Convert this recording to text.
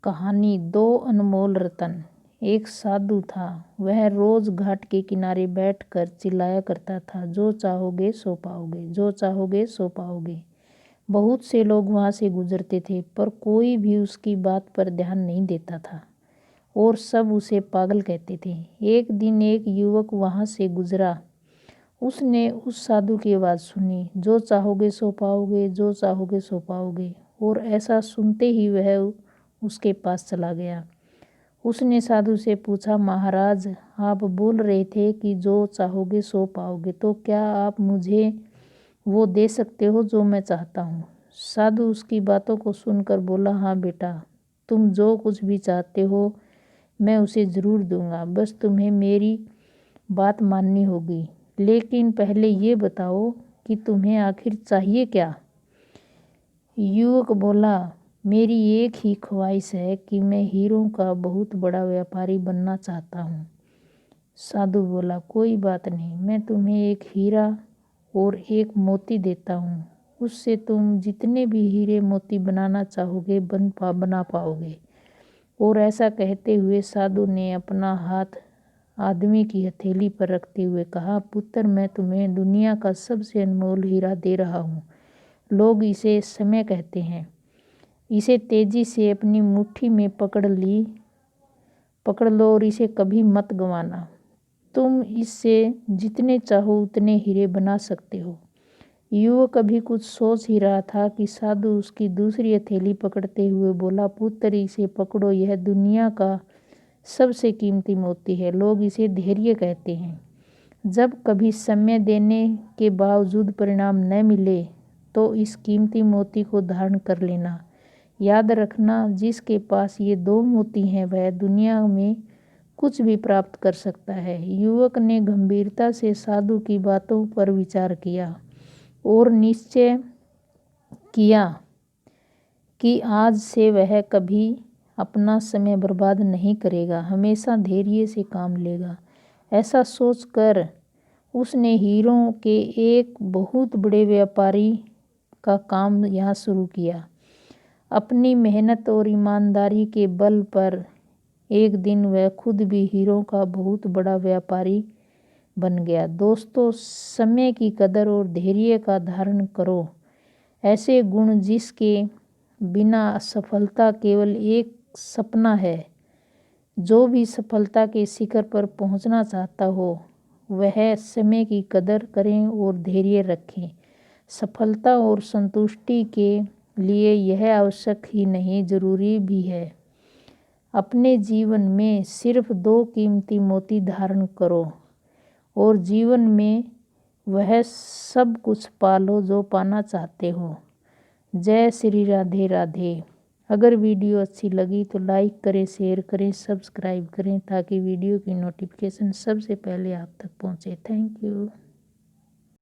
कहानी दो अनमोल रतन। एक साधु था। वह रोज घाट के किनारे बैठकर चिल्लाया करता था, जो चाहोगे सो पाओगे, जो चाहोगे सो पाओगे। बहुत से लोग वहां से गुजरते थे, पर कोई भी उसकी बात पर ध्यान नहीं देता था और सब उसे पागल कहते थे। एक दिन एक युवक वहां से गुजरा। उसने उस साधु की आवाज़ सुनी, जो चाहोगे सो पाओगे, जो चाहोगे सो पाओगे। और ऐसा सुनते ही वह उसके पास चला गया। उसने साधु से पूछा, महाराज, आप बोल रहे थे कि जो चाहोगे सो पाओगे, तो क्या आप मुझे वो दे सकते हो जो मैं चाहता हूँ? साधु उसकी बातों को सुनकर बोला, हाँ बेटा, तुम जो कुछ भी चाहते हो मैं उसे ज़रूर दूंगा, बस तुम्हें मेरी बात माननी होगी। लेकिन पहले ये बताओ कि तुम्हें आखिर चाहिए क्या? युवक बोला, मेरी एक ही ख्वाहिश है कि मैं हीरों का बहुत बड़ा व्यापारी बनना चाहता हूँ। साधु बोला, कोई बात नहीं, मैं तुम्हें एक हीरा और एक मोती देता हूँ। उससे तुम जितने भी हीरे मोती बनाना चाहोगे बना पाओगे। और ऐसा कहते हुए साधु ने अपना हाथ आदमी की हथेली पर रखते हुए कहा, पुत्र, मैं तुम्हें दुनिया का सबसे अनमोल हीरा दे रहा हूँ। लोग इसे समय कहते हैं। इसे तेजी से अपनी मुट्ठी में पकड़ लो और इसे कभी मत गंवाना। तुम इससे जितने चाहो उतने हीरे बना सकते हो। युवक अभी कुछ सोच ही रहा था कि साधु उसकी दूसरी हथेली पकड़ते हुए बोला, पुत्र, इसे पकड़ो, यह दुनिया का सबसे कीमती मोती है। लोग इसे धैर्य कहते हैं। जब कभी समय देने के बावजूद परिणाम न मिले तो इस कीमती मोती को धारण कर लेना। याद रखना, जिसके पास ये दो मोती हैं वह दुनिया में कुछ भी प्राप्त कर सकता है। युवक ने गंभीरता से साधु की बातों पर विचार किया और निश्चय किया कि आज से वह कभी अपना समय बर्बाद नहीं करेगा, हमेशा धैर्य से काम लेगा। ऐसा सोचकर उसने हीरों के एक बहुत बड़े व्यापारी का काम यहाँ शुरू किया। अपनी मेहनत और ईमानदारी के बल पर एक दिन वह खुद भी हीरों का बहुत बड़ा व्यापारी बन गया। दोस्तों, समय की कदर और धैर्य का धारण करो। ऐसे गुण जिसके बिना सफलता केवल एक सपना है। जो भी सफलता के शिखर पर पहुंचना चाहता हो वह समय की कदर करें और धैर्य रखें। सफलता और संतुष्टि के लिए यह आवश्यक ही नहीं, जरूरी भी है। अपने जीवन में सिर्फ दो कीमती मोती धारण करो और जीवन में वह सब कुछ पालो जो पाना चाहते हो। जय श्री राधे राधे। अगर वीडियो अच्छी लगी तो लाइक करें, शेयर करें, सब्सक्राइब करें ताकि वीडियो की नोटिफिकेशन सबसे पहले आप तक पहुंचे। Thank you.